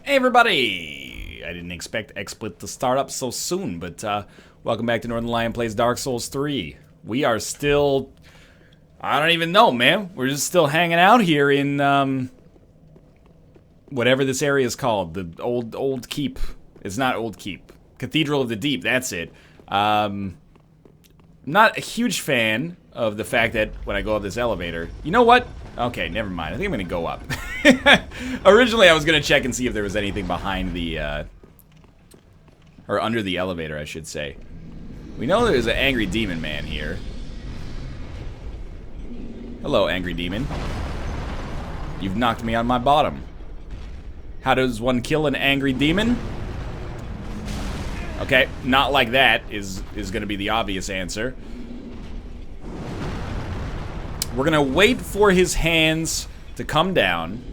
Hey everybody! I didn't expect XSplit to start up so soon, but welcome back to Northernlion Plays Dark Souls 3. We are still... I don't even know, man. We're just still hanging out here in, whatever this area is called. The old keep. It's not Old Keep. Cathedral of the Deep, that's it. Not a huge fan of the fact that when I go up this elevator... You know what? Okay, never mind. I think I'm gonna go up. Originally, I was gonna check and see if there was anything behind the, or under the elevator, I should say. We know there's an angry demon man here. Hello, angry demon. You've knocked me on my bottom. How does one kill an angry demon? Okay, not like that is gonna be the obvious answer. We're gonna wait for his hands to come down.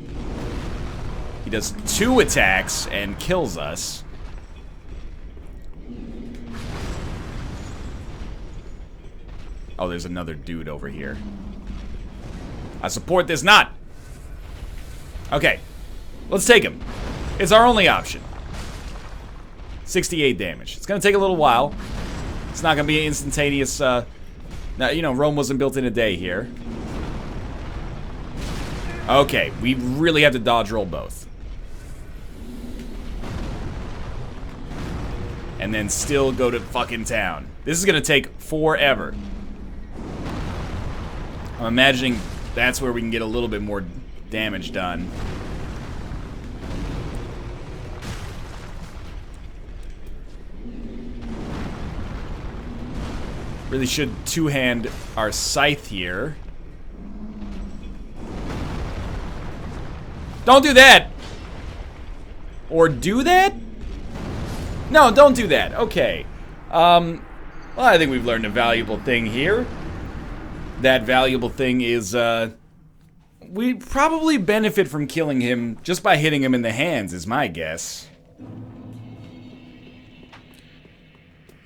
He does 2 attacks and kills us. Oh, there's another dude over here. I support this not. Okay, let's take him. It's our only option. 68 damage. It's gonna take a little while. It's not gonna be an instantaneous, now, you know, Rome wasn't built in a day here. Okay, we really have to dodge roll both. And then still go to fucking town. This is gonna take forever. I'm imagining that's where we can get a little bit more damage done. Really should two-hand our scythe here. Don't do that! Or do that? No, don't do that. Okay. Well, I think we've learned a valuable thing here. That valuable thing is, we probably benefit from killing him just by hitting him in the hands, is my guess.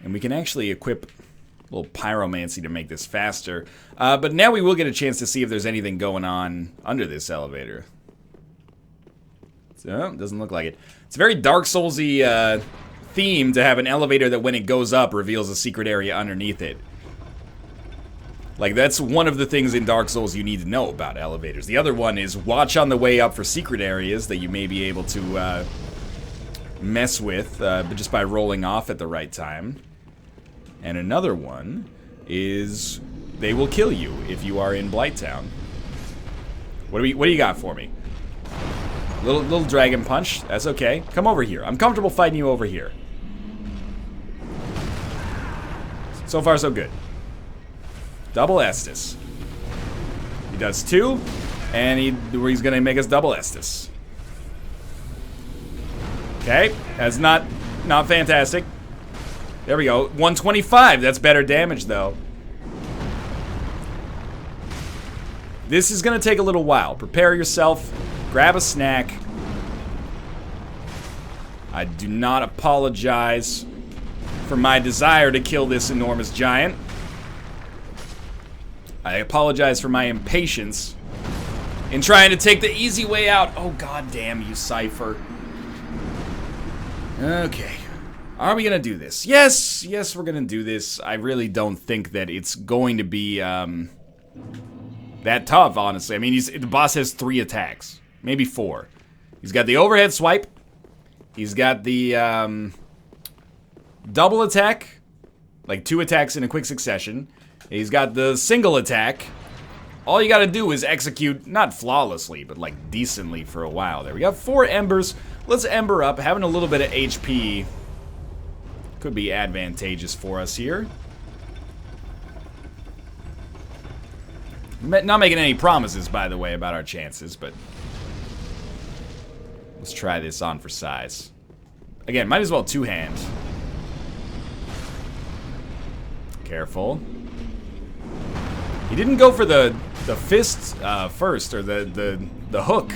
And we can actually equip a little pyromancy to make this faster. But now we will get a chance to see if there's anything going on under this elevator. So, doesn't look like it. It's a very Dark Souls-y theme to have an elevator that when it goes up reveals a secret area underneath it. Like, that's one of the things in Dark Souls you need to know about elevators. The other one is watch on the way up for secret areas that you may be able to mess with but just by rolling off at the right time. And another one is they will kill you if you are in Blighttown. What do you got for me? Little dragon punch. That's okay. Come over here. I'm comfortable fighting you over here. So far, so good. Double Estus. He does 2, and he's gonna make us double Estus. Okay, that's not fantastic. There we go. 125. That's better damage, though. This is gonna take a little while. Prepare yourself. Grab a snack. I do not apologize for my desire to kill this enormous giant. I apologize for my impatience in trying to take the easy way out. Oh, goddamn you, Cypher. Okay. Are we gonna do this? Yes, we're gonna do this. I really don't think that it's going to be, that tough, honestly. I mean, the boss has 3 attacks. Maybe 4. He's got the overhead swipe. He's got the, double attack. Like 2 attacks in a quick succession. He's got the single attack. All you gotta do is execute, not flawlessly, but like decently for a while there. We got 4 embers. Let's ember up. Having a little bit of HP could be advantageous for us here. Not making any promises, by the way, about our chances, but let's try this on for size. Again, might as well 2-hand. Careful. He didn't go for the fist first, or the hook.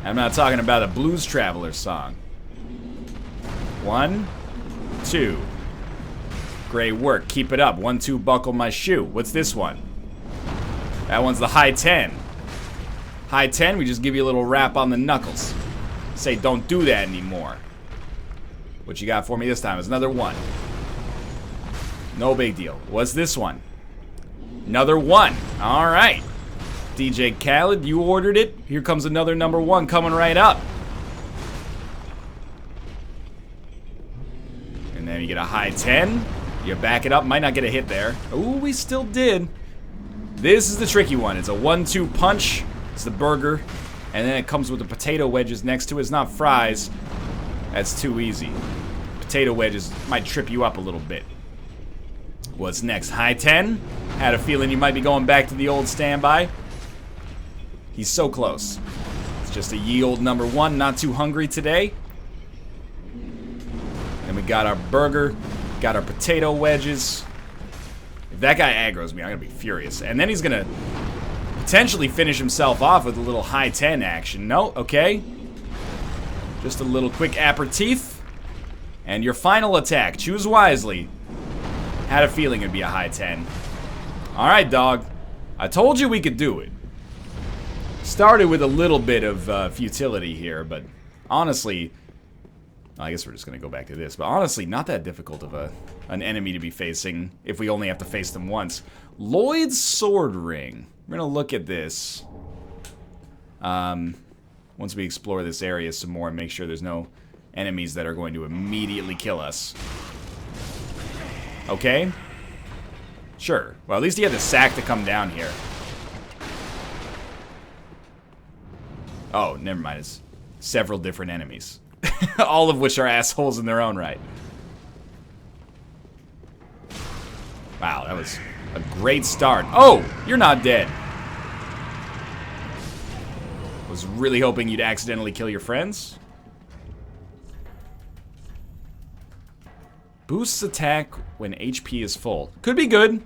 I'm not talking about a Blues Traveler song. 1, 2. Great work. Keep it up. 1, 2, buckle my shoe. What's this one? That one's the high 10. High 10, we just give you a little rap on the knuckles. Say, don't do that anymore. What you got for me this time is another 1. No big deal. What's this one? Another 1. All right. DJ Khaled, you ordered it. Here comes another number 1 coming right up. And then you get a high 10. You back it up. Might not get a hit there. Ooh, we still did. This is the tricky one. It's a 1-2 punch. It's the burger. And then it comes with the potato wedges next to it. It's not fries. That's too easy. Potato wedges might trip you up a little bit. What's next? High 10. Had a feeling you might be going back to the old standby. He's so close. It's just a ye old number 1. Not too hungry today. Then we got our burger. Got our potato wedges. If that guy aggroes me, I'm going to be furious. And then he's going to potentially finish himself off with a little high 10 action. No? Okay. Just a little quick aperitif. And your final attack. Choose wisely. Had a feeling it'd be a high 10. Alright, dog. I told you we could do it. Started with a little bit of futility here, but honestly... I guess we're just going to go back to this. But honestly, not that difficult of an enemy to be facing if we only have to face them once. Lloyd's Sword Ring. We're going to look at this. Once we explore this area some more and make sure there's no enemies that are going to immediately kill us. Okay? Sure. Well, at least he had the sack to come down here. Oh, never mind. It's several different enemies. All of which are assholes in their own right. Wow, that was a great start. Oh, you're not dead. Was really hoping you'd accidentally kill your friends. Boosts attack when HP is full. Could be good.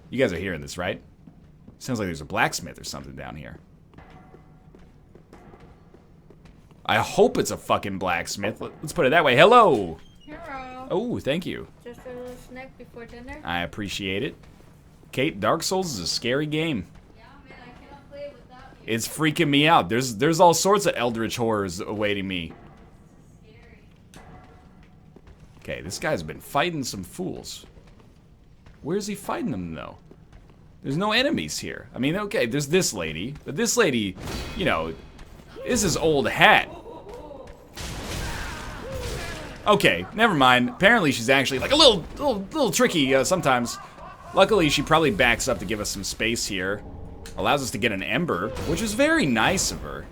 You guys are hearing this, right? Sounds like there's a blacksmith or something down here. I hope it's a fucking blacksmith. Let's put it that way. Hello. Hello. Oh, thank you. Just a little snack before dinner. I appreciate it. Kate, Dark Souls is a scary game. Yeah, man, I cannot play without you. It's freaking me out. There's all sorts of eldritch horrors awaiting me. Scary. Okay, this guy's been fighting some fools. Where's he fighting them, though? There's no enemies here. I mean, okay, there's this lady. But this lady, you know, this is old hat. Okay, never mind. Apparently she's actually like a little tricky sometimes. Luckily, she probably backs up to give us some space here. Allows us to get an ember, which is very nice of her.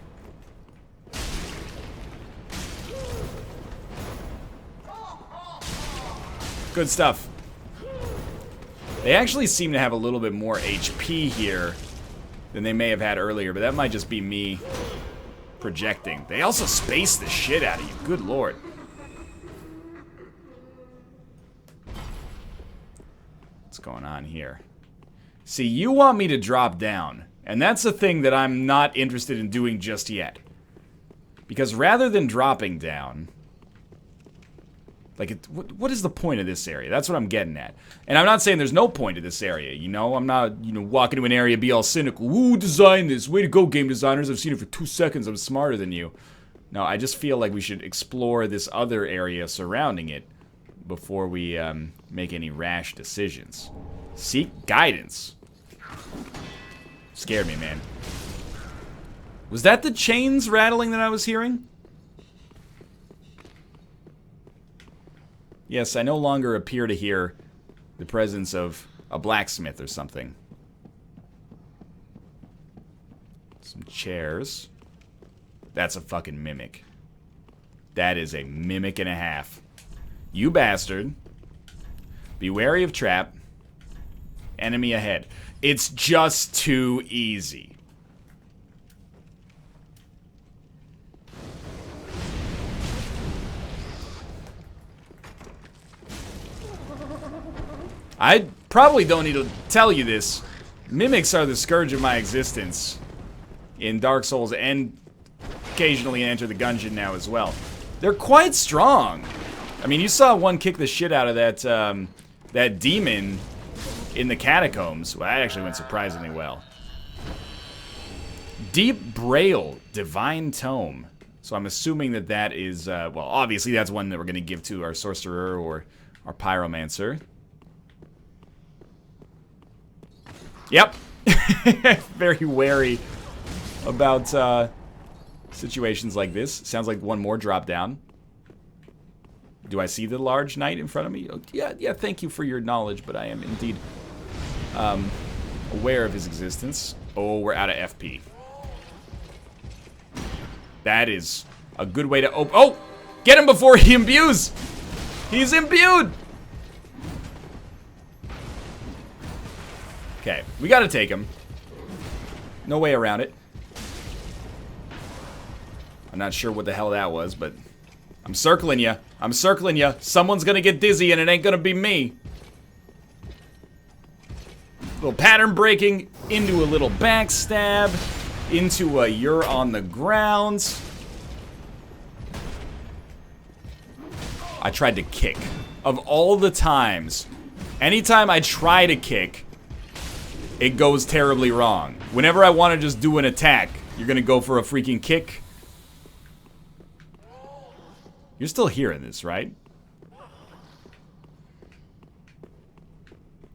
Good stuff. They actually seem to have a little bit more HP here than they may have had earlier, but that might just be me projecting. They also space the shit out of you. Good lord. What's going on here? See, you want me to drop down, and that's a thing that I'm not interested in doing just yet. Because rather than dropping down, like, what is the point of this area? That's what I'm getting at. And I'm not saying there's no point to this area, you know? I'm not, you know, walking to an area, be all cynical. Ooh, design this. Way to go, game designers. I've seen it for 2 seconds. I'm smarter than you. No, I just feel like we should explore this other area surrounding it before we make any rash decisions. Seek guidance. Scared me, man. Was that the chains rattling that I was hearing? Yes, I no longer appear to hear the presence of a blacksmith or something. Some chairs. That's a fucking mimic. That is a mimic and a half. You bastard. Be wary of trap. Enemy ahead. It's just too easy. I probably don't need to tell you this. Mimics are the scourge of my existence in Dark Souls and occasionally Enter the Gungeon now as well. They're quite strong. I mean, you saw one kick the shit out of that that demon in the catacombs. Well, that actually went surprisingly well. Deep Braille, Divine Tome. So I'm assuming that that is, well, obviously that's one that we're going to give to our sorcerer or our pyromancer. Yep. Very wary about situations like this. Sounds like one more drop down. Do I see the large knight in front of me? Oh, yeah, thank you for your knowledge, but I am indeed aware of his existence. Oh, we're out of FP. That is a good way to open. Oh! Get him before he imbues! He's imbued! Okay, we gotta take him. No way around it. I'm not sure what the hell that was, but I'm circling you. I'm circling you. Someone's gonna get dizzy and it ain't gonna be me. Little pattern breaking into a little backstab. Into a you're on the ground. I tried to kick. Of all the times, anytime I try to kick, it goes terribly wrong. Whenever I want to just do an attack, you're gonna go for a freaking kick. You're still hearing this, right?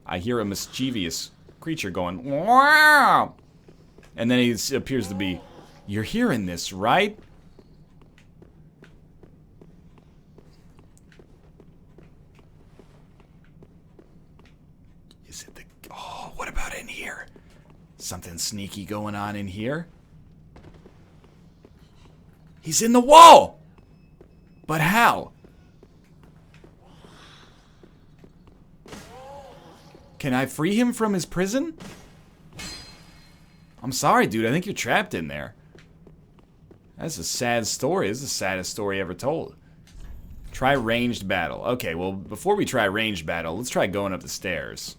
I hear a mischievous creature going, wow! And then he appears to be, you're hearing this, right? Is it the... Oh, what about in here? Something sneaky going on in here? He's in the wall! But how? Can I free him from his prison? I'm sorry, dude. I think you're trapped in there. That's a sad story. This is the saddest story ever told. Try ranged battle. Okay, well, before we try ranged battle, let's try going up the stairs.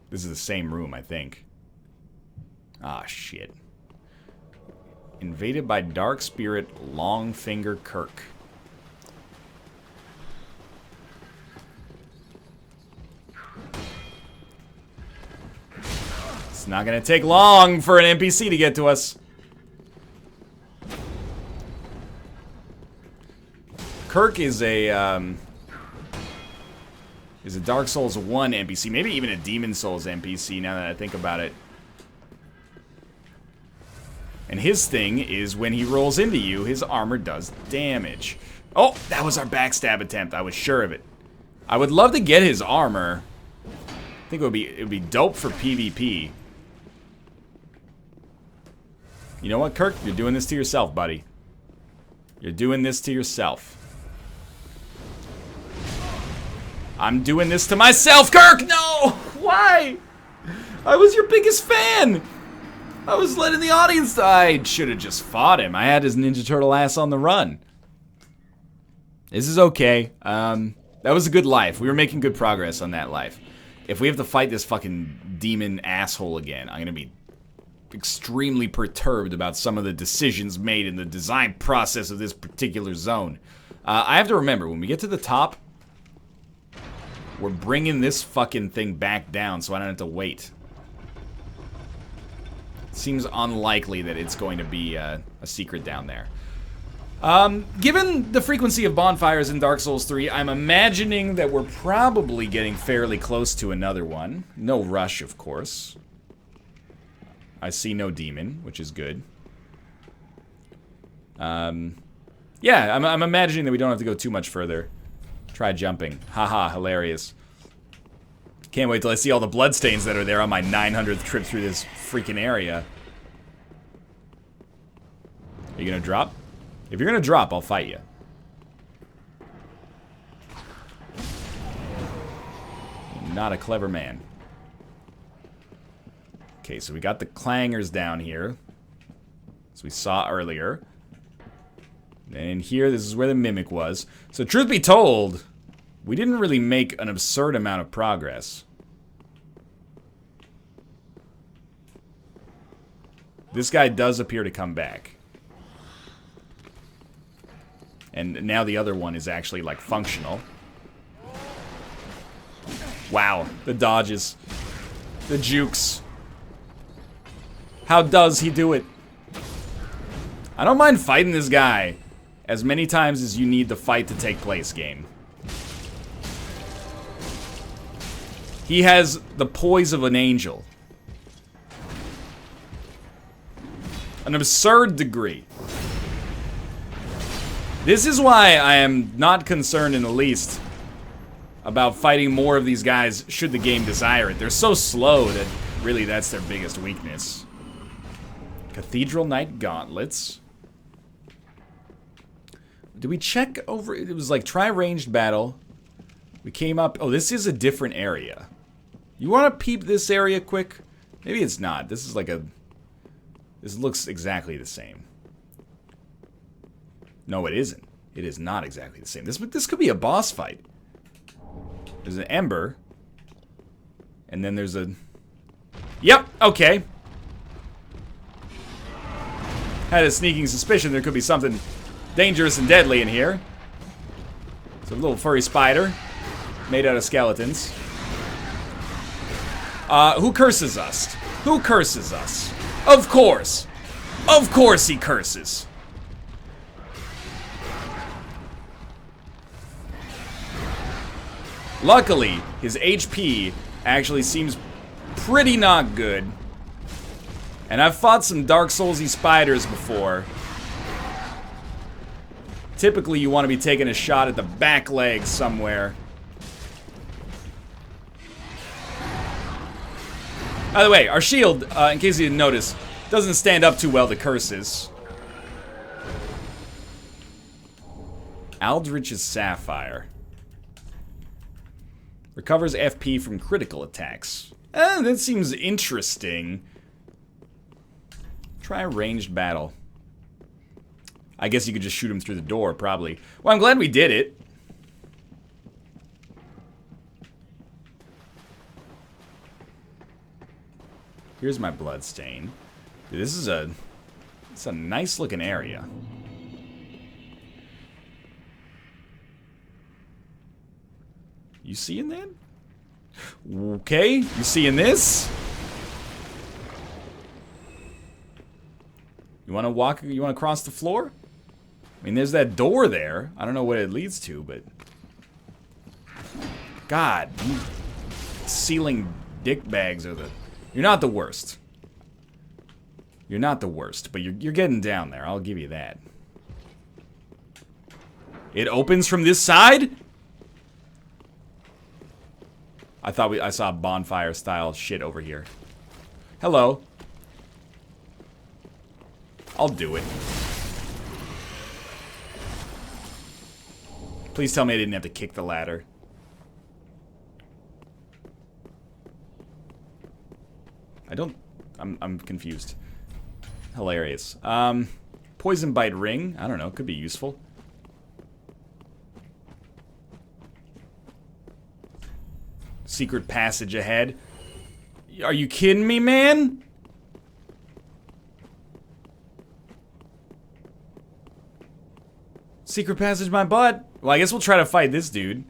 This is the same room, I think. Ah, shit. Invaded by Dark Spirit Longfinger Kirk. It's not gonna take long for an NPC to get to us. Kirk is a Dark Souls 1 NPC, maybe even a Demon Souls NPC now that I think about it. And his thing is when he rolls into you, his armor does damage. Oh, that was our backstab attempt. I was sure of it. I would love to get his armor. I think it would be dope for PvP. You know what, Kirk? You're doing this to yourself, buddy. You're doing this to yourself. I'm doing this to myself, Kirk! No! Why? I was your biggest fan! I was letting the audience die. I should have just fought him. I had his Ninja Turtle ass on the run. This is okay. That was a good life. We were making good progress on that life. If we have to fight this fucking demon asshole again, I'm gonna be extremely perturbed about some of the decisions made in the design process of this particular zone. I have to remember, when we get to the top, we're bringing this fucking thing back down so I don't have to wait. It seems unlikely that it's going to be a secret down there. Given the frequency of bonfires in Dark Souls 3, I'm imagining that we're probably getting fairly close to another one. No rush, of course. I see no demon, which is good. Yeah, I'm imagining that we don't have to go too much further. Try jumping. Haha, hilarious. Can't wait till I see all the bloodstains that are there on my 900th trip through this freaking area. Are you gonna drop? If you're gonna drop, I'll fight you. You're not a clever man. Okay, so we got the clangers down here, as we saw earlier. And in here, this is where the mimic was. So truth be told, we didn't really make an absurd amount of progress. This guy does appear to come back. And now the other one is actually, like, functional. Wow, the dodges. The jukes. How does he do it? I don't mind fighting this guy as many times as you need the fight to take place, game. He has the poise of an angel. An absurd degree. This is why I am not concerned in the least about fighting more of these guys should the game desire it. They're so slow that really that's their biggest weakness. Cathedral Knight Gauntlets. Did we check over? It was like try ranged battle. We came up. Oh, this is a different area. You want to peep this area quick? Maybe it's not. This is like a... This looks exactly the same. No, it isn't. It is not exactly the same. This could be a boss fight. There's an ember. And then there's a... Yep, okay. Had a sneaking suspicion there could be something dangerous and deadly in here. It's a little furry spider made out of skeletons. Who curses us? Who curses us? Of course! Of course he curses! Luckily, his HP actually seems pretty not good. And I've fought some Dark Soulsy spiders before. Typically, you want to be taking a shot at the back leg somewhere. By the way, our shield, in case you didn't notice, doesn't stand up too well to curses. Aldrich's Sapphire. Recovers FP from critical attacks. That seems interesting. Try ranged battle. I guess you could just shoot him through the door, probably. Well, I'm glad we did it. Here's my bloodstain. Dude, this is it's a nice looking area. You seeing that? Okay, you seeing this? You wanna walk, you wanna cross the floor? I mean, there's that door there. I don't know what it leads to, but... God, you ceiling dick bags are the... You're not the worst. You're not the worst, but you're getting down there. I'll give you that. It opens from this side? I saw bonfire style shit over here. Hello. I'll do it. Please tell me I didn't have to kick the ladder. I'm confused. Hilarious. Poison bite ring. I don't know. Could be useful. Secret passage ahead. Are you kidding me, man? Secret passage my butt. Well, I guess we'll try to fight this dude.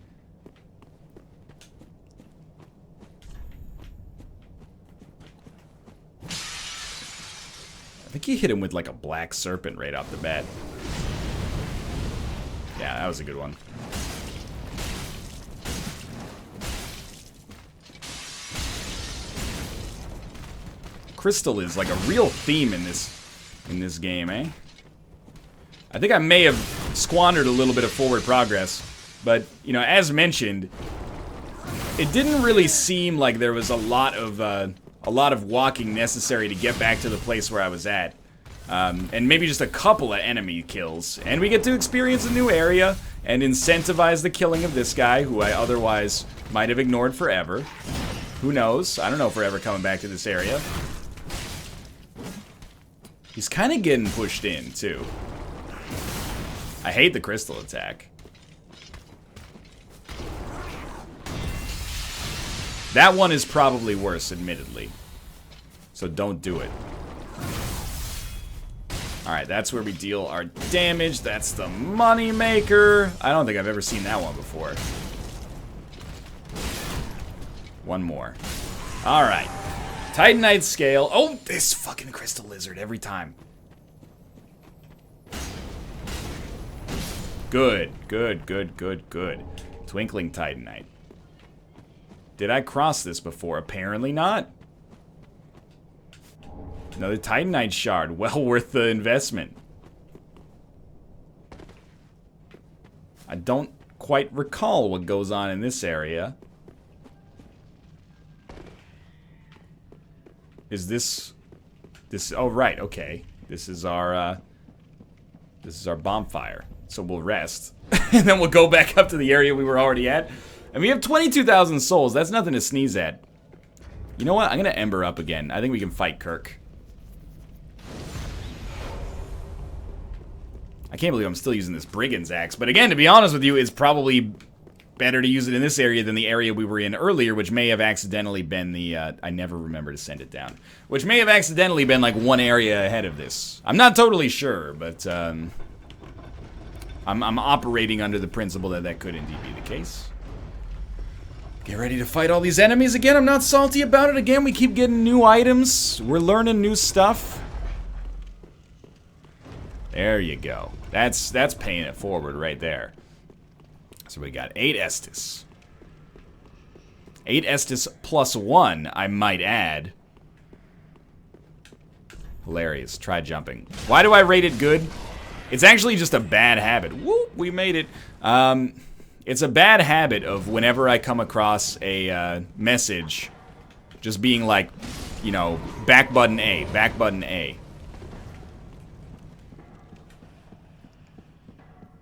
I think he hit him with like a black serpent right off the bat. Yeah, that was a good one. Crystal is like a real theme in this game, eh? I think I may have squandered a little bit of forward progress, but you know, as mentioned, it didn't really seem like there was a lot of walking necessary to get back to the place where I was at. And maybe just a couple of enemy kills. And we get to experience a new area and incentivize the killing of this guy who I otherwise might have ignored forever. Who knows? I don't know if we're ever coming back to this area. He's kind of getting pushed in, too. I hate the crystal attack. That one is probably worse, admittedly. So don't do it. Alright, that's where we deal our damage. That's the money maker. I don't think I've ever seen that one before. One more. Alright. Titanite scale. Oh, this fucking crystal lizard every time. Good, good, good, good, good. Twinkling Titanite. Did I cross this before? Apparently not. Another Titanite shard. Well worth the investment. I don't quite recall what goes on in this area. Is this... Oh, right, okay. This is our bonfire. So we'll rest. And then we'll go back up to the area we were already at. And we have 22,000 souls. That's nothing to sneeze at. You know what? I'm going to Ember up again. I think we can fight Kirk. I can't believe I'm still using this Brigand's Axe. But again, to be honest with you, it's probably better to use it in this area than the area we were in earlier, which may have accidentally been the... I never remember to send it down. Which may have accidentally been like one area ahead of this. I'm not totally sure, but... I'm operating under the principle that that could indeed be the case. Get ready to fight all these enemies again. I'm not salty about it. Again, we keep getting new items. We're learning new stuff. There you go. That's paying it forward right there. So we got 8 Estus. 8 Estus plus 1, I might add. Hilarious. Try jumping. Why do I rate it good? It's actually just a bad habit. Whoop, we made it. It's a bad habit of whenever I come across a message, just being like, you know, back button A, back button A.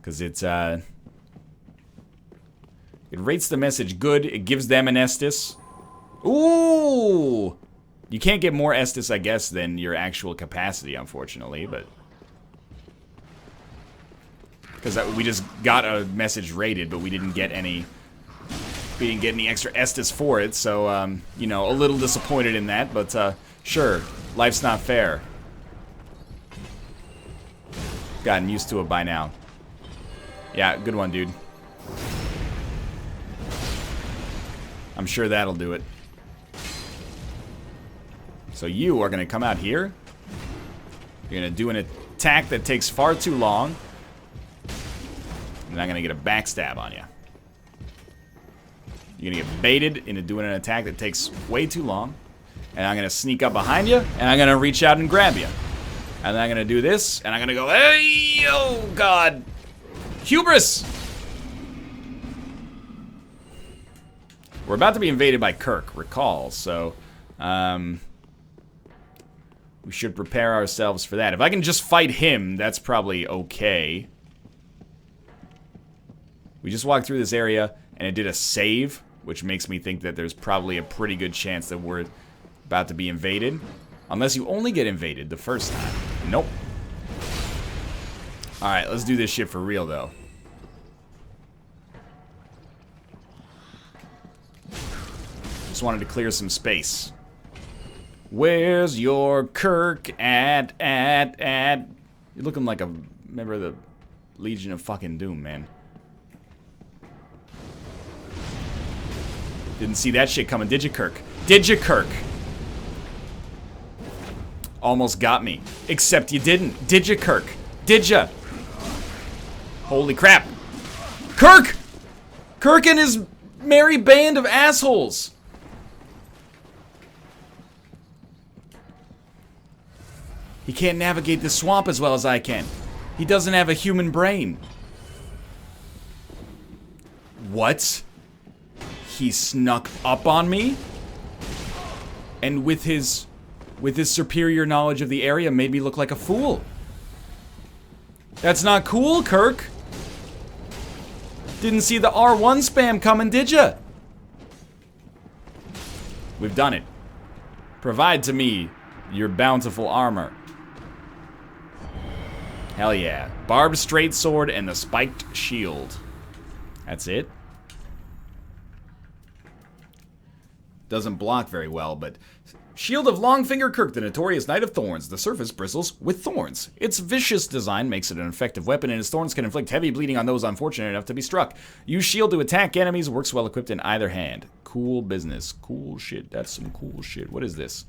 Because it rates the message good. It gives them an Estus. Ooh! You can't get more Estus, I guess, than your actual capacity, unfortunately, but... Because we just got a message rated, but we didn't get any... We didn't get any extra Estus for it, so, you know, a little disappointed in that, but, sure. Life's not fair. Gotten used to it by now. Yeah, good one, dude. I'm sure that'll do it. So you are going to come out here. You're going to do an attack that takes far too long. And I'm going to get a backstab on you. You're going to get baited into doing an attack that takes way too long. And I'm going to sneak up behind you. And I'm going to reach out and grab you. And then I'm going to do this. And I'm going to go, hey, oh, God. Hubris! We're about to be invaded by Kirk, recall. So, we should prepare ourselves for that. If I can just fight him, that's probably okay. We just walked through this area, and it did a save, which makes me think that there's probably a pretty good chance that we're about to be invaded. Unless you only get invaded the first time. Nope. Alright, let's do this shit for real, though. Just wanted to clear some space. Where's your Kirk at? You're looking like a member of the Legion of fucking Doom, man. Didn't see that shit coming, did you, Kirk? Did you, Kirk? Almost got me. Except you didn't. Did you, Kirk? Did ya? Holy crap. Kirk! Kirk and his merry band of assholes. He can't navigate this swamp as well as I can. He doesn't have a human brain. What? He snuck up on me? And with his superior knowledge of the area made me look like a fool. That's not cool, Kirk. Didn't see the R1 spam coming, did ya? We've done it. Provide to me your bountiful armor. Hell yeah. Barbed straight sword and the spiked shield. That's it. doesn't block very well, but... Shield of Longfinger Kirk, the notorious Knight of Thorns. The surface bristles with thorns. Its vicious design makes it an effective weapon, and its thorns can inflict heavy bleeding on those unfortunate enough to be struck. Use shield to attack enemies. Works well equipped in either hand. Cool business. Cool shit. That's some cool shit. What is this?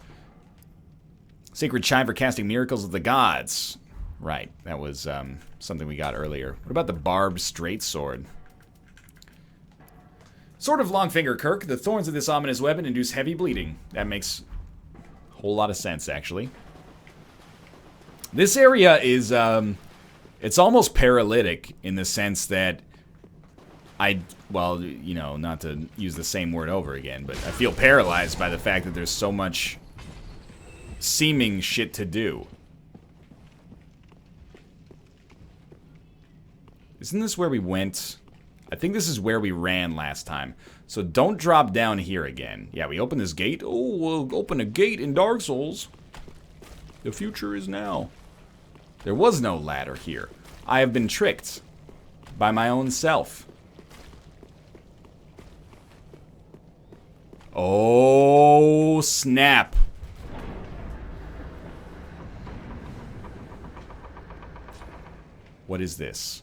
Sacred Chime for casting miracles of the gods. Right. That was something we got earlier. What about the barbed straight sword? Sword of Longfinger Kirk. The thorns of this ominous weapon induce heavy bleeding. That makes... whole lot of sense, actually. This area is, it's almost paralytic in the sense that well, you know, not to use the same word over again, but I feel paralyzed by the fact that there's so much seeming shit to do. Isn't this where we went? I think this is where we ran last time. So don't drop down here again. Yeah, we open this gate. Oh, we'll open a gate in Dark Souls. The future is now. There was no ladder here. I have been tricked by my own self. Oh, snap. What is this?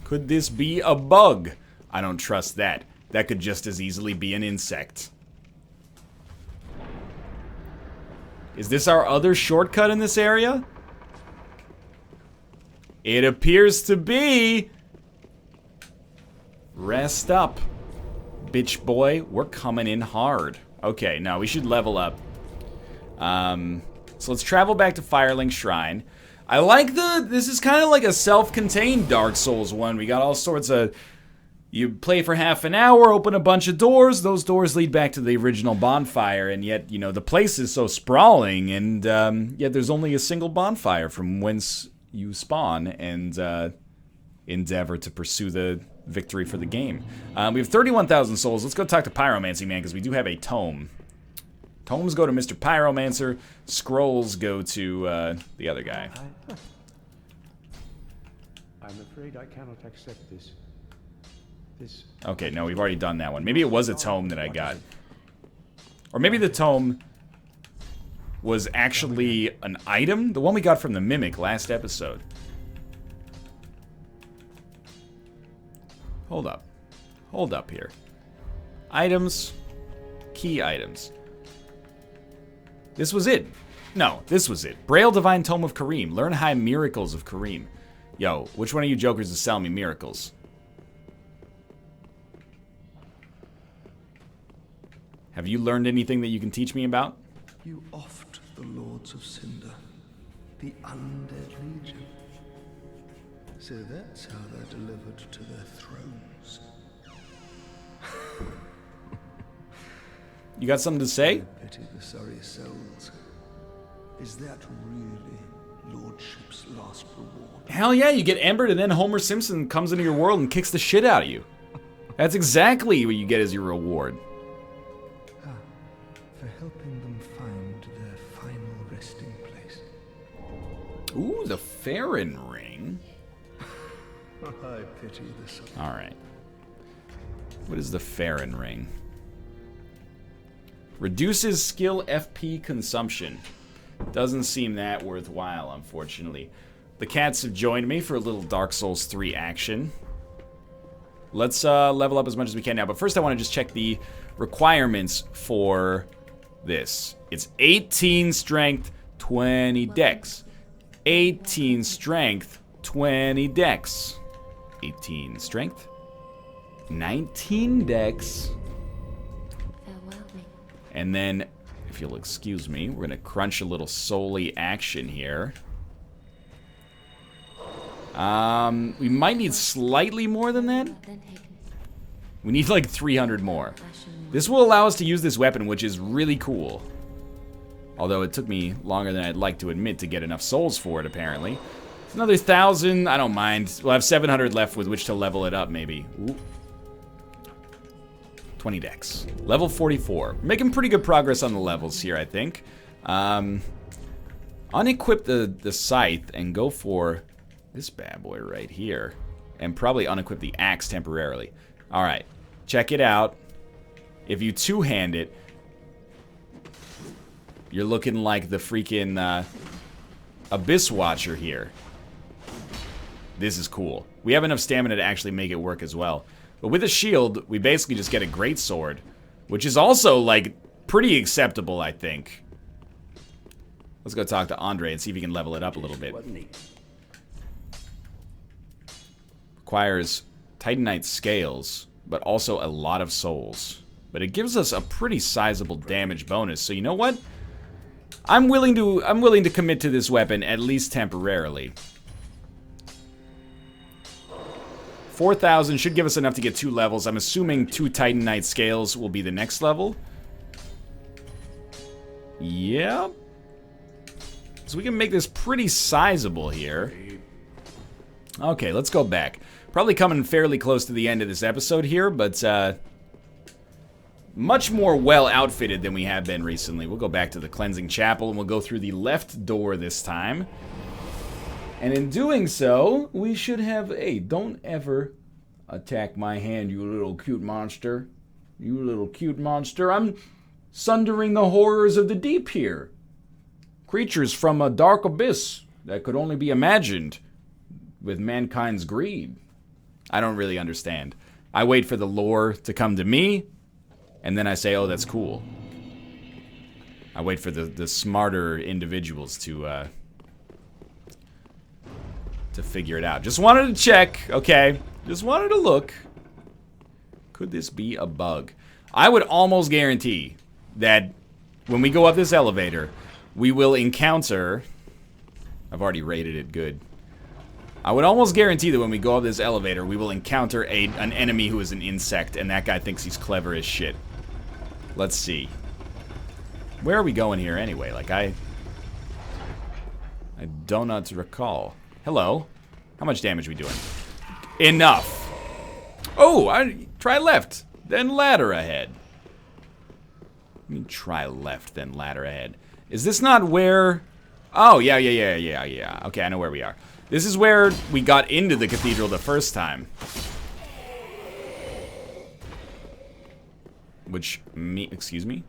Could this be a bug? I don't trust that. That could just as easily be an insect. Is this our other shortcut in this area? It appears to be. Rest up, bitch boy. We're coming in hard. Okay, now we should level up. So let's travel back to Firelink Shrine. I like this is kind of like a self-contained Dark Souls one. We got all sorts of, you play for half an hour, open a bunch of doors, those doors lead back to the original bonfire, and yet, you know, the place is so sprawling, and yet there's only a single bonfire from whence you spawn and endeavor to pursue the victory for the game. We have 31,000 souls. Let's go talk to Pyromancy Man, because we do have a tome. Tomes go to Mr. Pyromancer. Scrolls go to the other guy. I'm afraid I cannot accept this. Okay, no, we've already done that one. Maybe it was a tome that I got. Or maybe the tome was actually an item? The one we got from the Mimic last episode. Hold up. Hold up here. Items. Key items. This was it. No, this was it. Braille Divine Tome of Kareem. Learn high miracles of Kareem. Yo, which one of you jokers is selling me miracles? Have you learned anything that you can teach me about? You oft the Lords of Cinder, the undead legion. So that's how they're delivered to their thrones. You got something to say? I pity the sorry souls. Is that really Lordship's last reward? Hell yeah, you get embered and then Homer Simpson comes into your world and kicks the shit out of you. That's exactly what you get as your reward. For helping them find their final resting place. Ooh, the Farron ring. I pity the sorry. Alright. What is the Farron ring? Reduces skill FP consumption. Doesn't seem that worthwhile, unfortunately. The cats have joined me for a little Dark Souls 3 action. Let's level up as much as we can now. But first I want to just check the requirements for this. It's 18 strength, 20 dex. 18 strength, 20 dex. 18 strength, 19 dex. And then, if you'll excuse me, we're going to crunch a little solely action here. We might need slightly more than that. We need like 300 more. This will allow us to use this weapon, which is really cool. Although it took me longer than I'd like to admit to get enough souls for it, apparently. It's another 1,000, I don't mind. We'll have 700 left with which to level it up, maybe. Ooh. 20 dex. Level 44. We're making pretty good progress on the levels here, I think. Unequip the scythe and go for this bad boy right here. And probably unequip the axe temporarily. Alright. check it out. If you two-hand it, you're looking like the freaking Abyss Watcher here. This is cool. We have enough stamina to actually make it work as well. But with a shield, we basically just get a great sword, which is also, like, pretty acceptable, I think. Let's go talk to Andre and see if he can level it up a little bit. Requires Titanite scales, but also a lot of souls. But it gives us a pretty sizable damage bonus. So you know what? I'm willing to commit to this weapon, at least temporarily. 4,000 should give us enough to get 2 levels. I'm assuming 2 Titanite scales will be the next level. Yep. So we can make this pretty sizable here. Okay, let's go back. Probably coming fairly close to the end of this episode here, but much more well outfitted than we have been recently. We'll go back to the cleansing chapel and we'll go through the left door this time. And in doing so, we should have... Hey, don't ever attack my hand, you little cute monster. You little cute monster. I'm sundering the horrors of the deep here. Creatures from a dark abyss that could only be imagined with mankind's greed. I don't really understand. I wait for the lore to come to me, and then I say, oh, that's cool. I wait for the smarter individuals to figure it out. Just wanted to check, okay? Just wanted to look. Could this be a bug? I would almost guarantee that when we go up this elevator, we will encounter... I've already rated it good. I would almost guarantee that when we go up this elevator, we will encounter an enemy who is an insect, and that guy thinks he's clever as shit. Let's see. Where are we going here anyway? Like, I do not recall. Hello. How much damage are we doing? Enough. Oh, try left, then ladder ahead. I mean, try left, then ladder ahead. Is this not where... Oh, yeah. Okay, I know where we are. This is where we got into the cathedral the first time. Excuse me?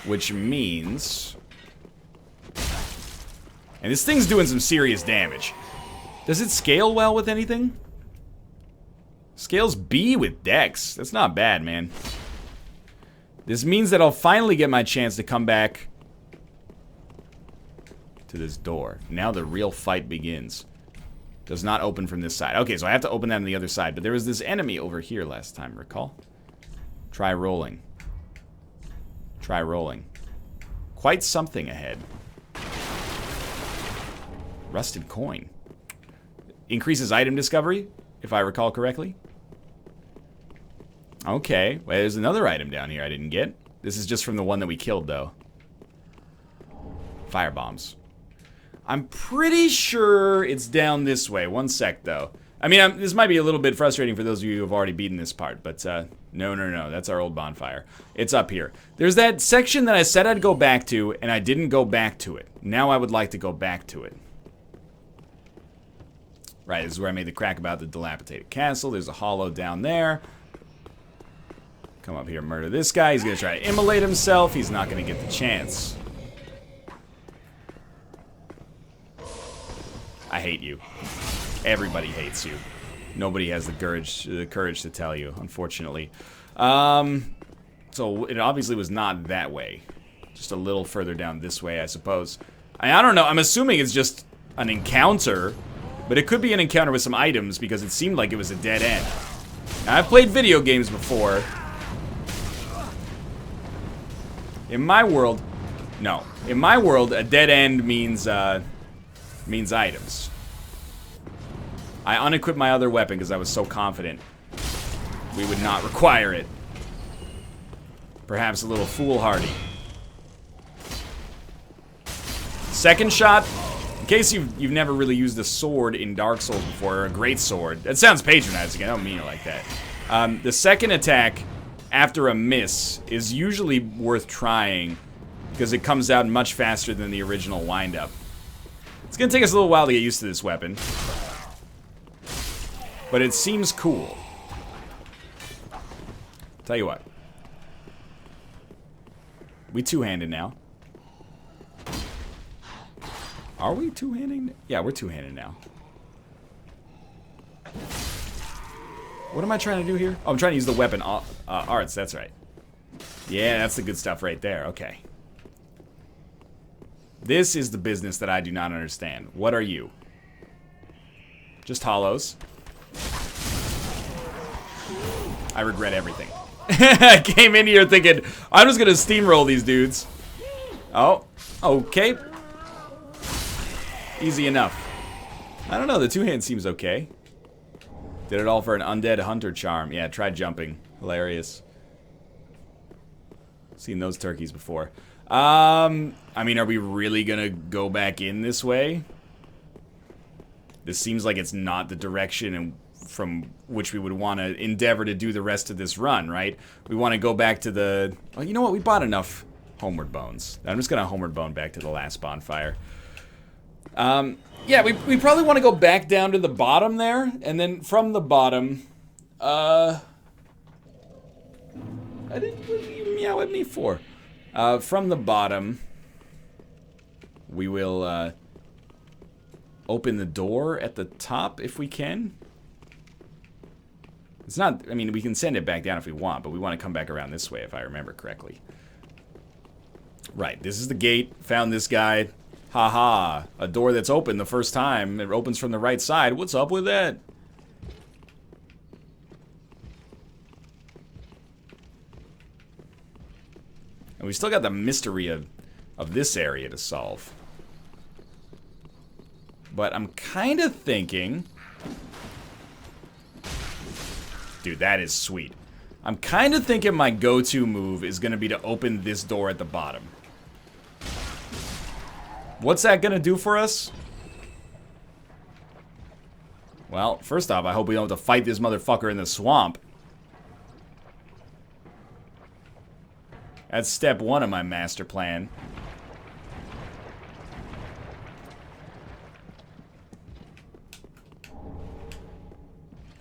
Which means... And this thing's doing some serious damage. Does it scale well with anything? Scales B with Dex. That's not bad, man. This means that I'll finally get my chance to come back to this door. Now the real fight begins. Does not open from this side. Okay, so I have to open that on the other side. But there was this enemy over here last time, recall? Try rolling. Try rolling. Quite something ahead. Rusted coin. Increases item discovery, if I recall correctly. Okay, well, there's another item down here I didn't get. This is just from the one that we killed, though. Fire bombs. I'm pretty sure it's down this way. One sec, though. I mean, this might be a little bit frustrating for those of you who have already beaten this part, but no. That's our old bonfire. It's up here. There's that section that I said I'd go back to, and I didn't go back to it. Now I would like to go back to it. Right, this is where I made the crack about the dilapidated castle. There's a hollow down there. Come up here, murder this guy. He's going to try to immolate himself. He's not going to get the chance. I hate you. Everybody hates you. Nobody has the courage to tell you, unfortunately. So it obviously was not that way. Just a little further down this way, I suppose. I don't know. I'm assuming it's just an encounter. But it could be an encounter with some items because it seemed like it was a dead end. Now, I've played video games before. In my world, no. In my world, a dead end means items. I unequipped my other weapon because I was so confident we would not require it. Perhaps a little foolhardy. Second shot. In case you've never really used a sword in Dark Souls before, or a great sword. That sounds patronizing, I don't mean it like that. The second attack after a miss is usually worth trying because it comes out much faster than the original wind-up. It's gonna take us a little while to get used to this weapon. But it seems cool. Tell you what. We two-handed now. Are we two-handing? Yeah, we're two-handed now. What am I trying to do here? Oh, I'm trying to use the weapon arts. That's right. Yeah, that's the good stuff right there. Okay. This is the business that I do not understand. What are you? Just hollows. I regret everything. I came in here thinking, I'm just gonna steamroll these dudes. Oh, okay. Easy enough. I don't know, the two-hand seems okay. Did it all for an undead hunter charm. Yeah, tried jumping. Hilarious. Seen those turkeys before. I mean, are we really gonna go back in this way? This seems like it's not the direction from which we would want to endeavor to do the rest of this run, right? We want to go back to the... Well, you know what? We bought enough homeward bones. I'm just gonna homeward bone back to the last bonfire. Yeah, we probably want to go back down to the bottom there, and then from the bottom, I didn't... What did you meow at me for? From the bottom, we will, open the door at the top if we can. It's not... I mean, we can send it back down if we want, but we want to come back around this way if I remember correctly. Right, this is the gate. Found this guy. Haha, a door that's open the first time. It opens from the right side. What's up with that? And we still got the mystery of this area to solve. But I'm kind of thinking... Dude, that is sweet. I'm kind of thinking my go-to move is going to be to open this door at the bottom. What's that going to do for us? Well, first off, I hope we don't have to fight this motherfucker in the swamp. That's step one of my master plan.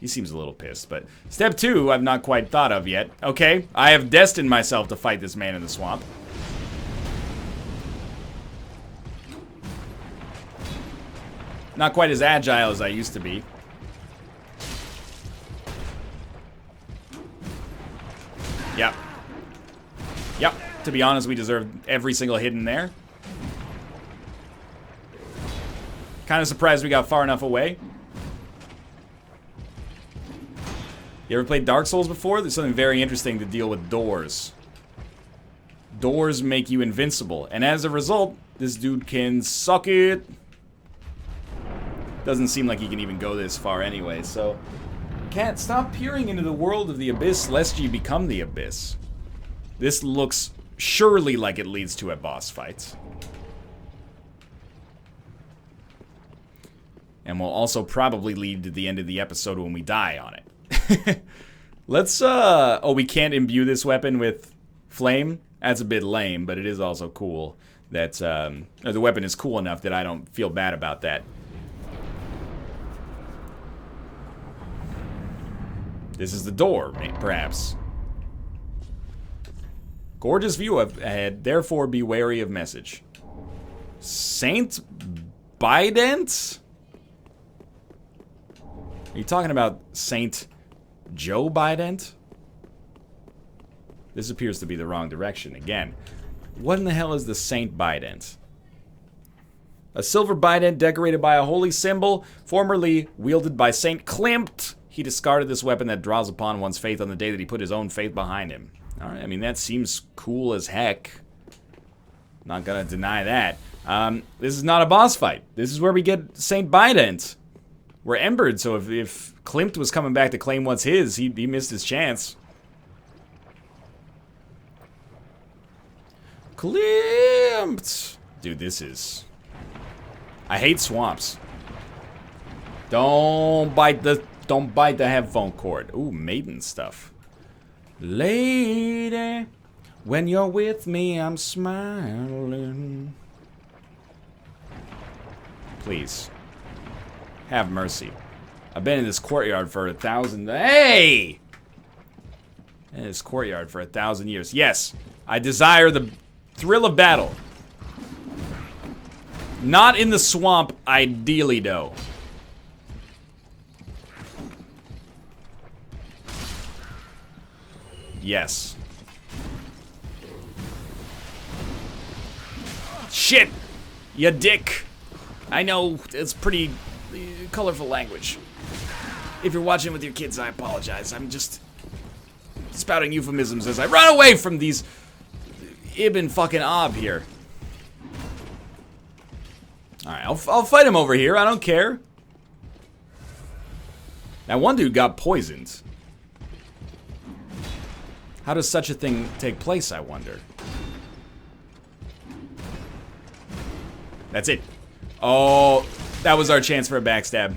He seems a little pissed, but step two I've not quite thought of yet. Okay, I have destined myself to fight this man in the swamp. Not quite as agile as I used to be. Yep. Yep, to be honest, we deserved every single hit in there. Kind of surprised we got far enough away. You ever played Dark Souls before? There's something very interesting to deal with doors. Doors make you invincible, and as a result, this dude can suck it. Doesn't seem like he can even go this far anyway, so... Can't stop peering into the world of the Abyss lest ye become the Abyss. This looks surely like it leads to a boss fight. And will also probably lead to the end of the episode when we die on it. Let's, oh, we can't imbue this weapon with flame? That's a bit lame, but it is also cool that, the weapon is cool enough that I don't feel bad about that. This is the door, perhaps. Gorgeous view ahead, therefore be wary of message. Saint Bident? Are you talking about Saint Joe Bident? This appears to be the wrong direction again. What in the hell is the Saint Bident? A silver bident decorated by a holy symbol, formerly wielded by Saint Klimt. He discarded this weapon that draws upon one's faith on the day that he put his own faith behind him. Alright, I mean, that seems cool as heck. Not gonna deny that. This is not a boss fight. This is where we get Saint Bident. We're embered, so if Klimt was coming back to claim what's his, he missed his chance. Klimt! Dude, this is... I hate swamps. Don't bite the headphone cord. Ooh, maiden stuff. Lady, when you're with me, I'm smiling. Please. Have mercy. I've been in this courtyard for 1,000... Hey! In this courtyard for 1,000 years. Yes, I desire the thrill of battle. Not in the swamp, ideally, though. Yes. Shit! You dick! I know, it's pretty colorful language. If you're watching with your kids, I apologize. I'm just spouting euphemisms as I run away from these Ibn fucking Ob here. Alright, I'll fight him over here. I don't care. That one dude got poisoned. How does such a thing take place, I wonder? That's it. Oh, that was our chance for a backstab.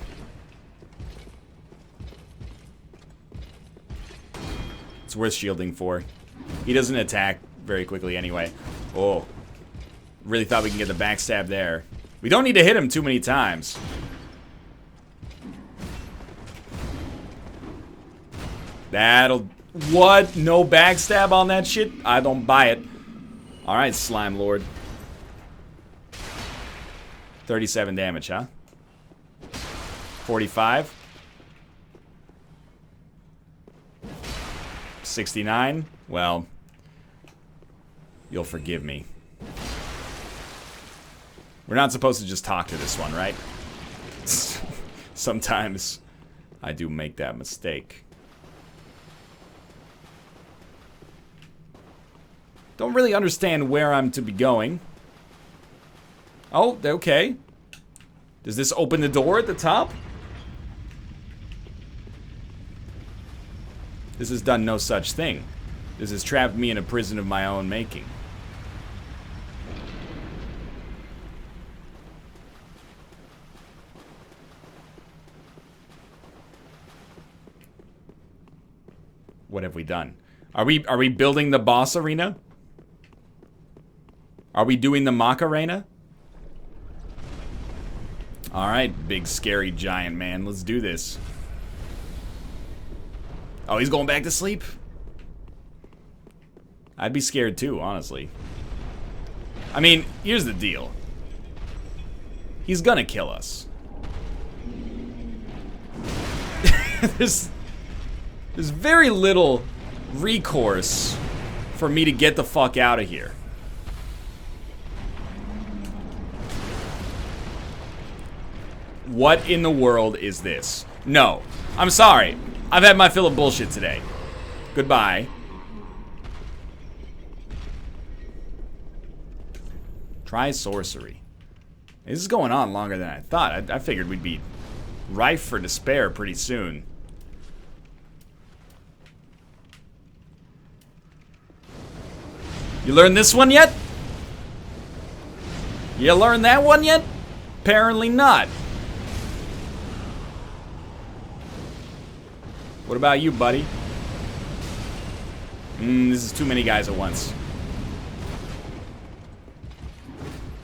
It's worth shielding for. He doesn't attack very quickly anyway. Oh. Really thought we can get the backstab there. We don't need to hit him too many times. That'll... What? No backstab on that shit? I don't buy it. Alright, Slime Lord. 37 damage, huh? 45. 69. Well, you'll forgive me. We're not supposed to just talk to this one, right? Sometimes I do make that mistake. Don't really understand where I'm to be going. Oh, okay. Does this open the door at the top? This has done no such thing. This has trapped me in a prison of my own making. What have we done? Are we building the boss arena? Are we doing the Macarena? Alright, big scary giant man. Let's do this. Oh, he's going back to sleep? I'd be scared too, honestly. I mean, here's the deal. He's gonna kill us. There's very little recourse for me to get the fuck out of here. What in the world is this? No. I'm sorry. I've had my fill of bullshit today. Goodbye. Try sorcery. This is going on longer than I thought. I figured we'd be rife for despair pretty soon. You learned this one yet? You learned that one yet? Apparently not. What about you, buddy? This is too many guys at once.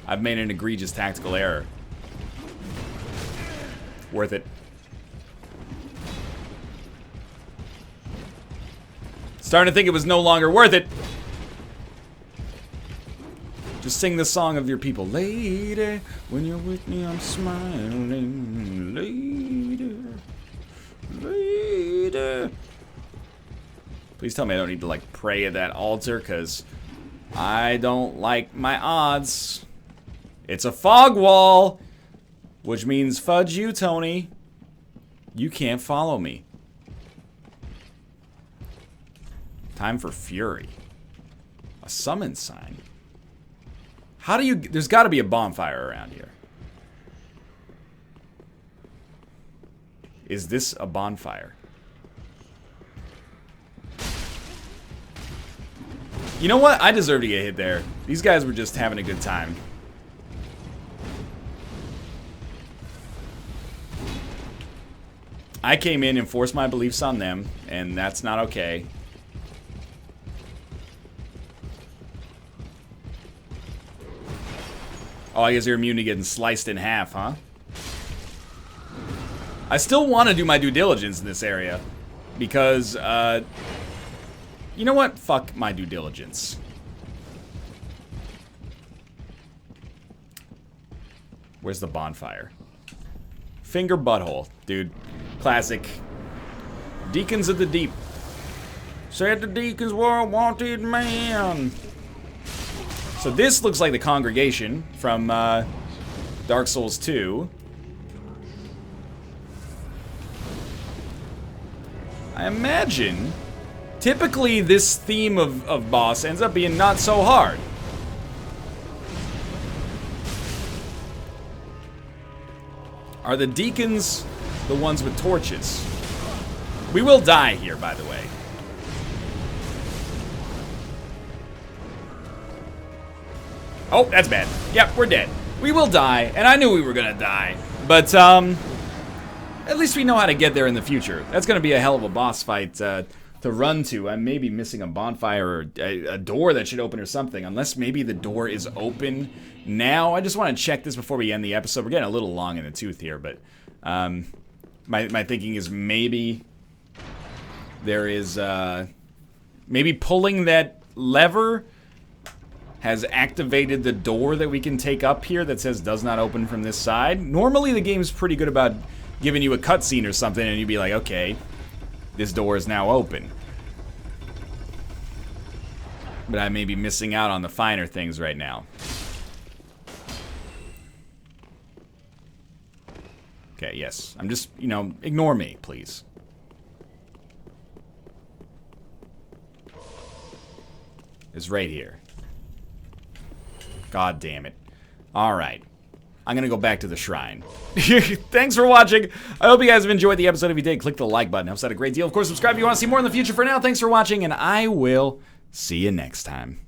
I've made an egregious tactical error. Worth it. Starting to think it was no longer worth it. Just sing the song of your people. Lady, when you're with me, I'm smiling. Lady. Lady. Please tell me I don't need to, like, pray at that altar, because I don't like my odds. It's a fog wall, which means fudge you, Tony. You can't follow me. Time for fury. A summon sign. How do you... There's got to be a bonfire around here. Is this a bonfire? You know what? I deserve to get hit there. These guys were just having a good time. I came in and forced my beliefs on them, and that's not okay. Oh, I guess you're immune to getting sliced in half, huh? I still want to do my due diligence in this area, because You know what? Fuck my due diligence. Where's the bonfire? Finger butthole, dude. Classic. Deacons of the deep. Said the deacons were a wanted man. So this looks like the congregation from Dark Souls 2. I imagine, typically this theme of boss ends up being not so hard. Are the deacons the ones with torches? We will die here, by the way. Oh, that's bad. Yep, we're dead. We will die, and I knew we were gonna die. But, at least we know how to get there in the future. That's gonna be a hell of a boss fight to run to. I may be missing a bonfire or a door that should open or something. Unless maybe the door is open now. I just want to check this before we end the episode. We're getting a little long in the tooth here, but my thinking is maybe there is maybe pulling that lever has activated the door that we can take up here that says does not open from this side. Normally the game's pretty good about giving you a cutscene or something and you'd be like, okay, this door is now open. But I may be missing out on the finer things right now. Okay, yes. I'm just, you know, ignore me, please. It's right here. God damn it. Alright. I'm gonna go back to the shrine. Thanks for watching. I hope you guys have enjoyed the episode. If you did, click the like button. Helps out a great deal. Of course, subscribe if you want to see more in the future. For now, thanks for watching, and I will see you next time.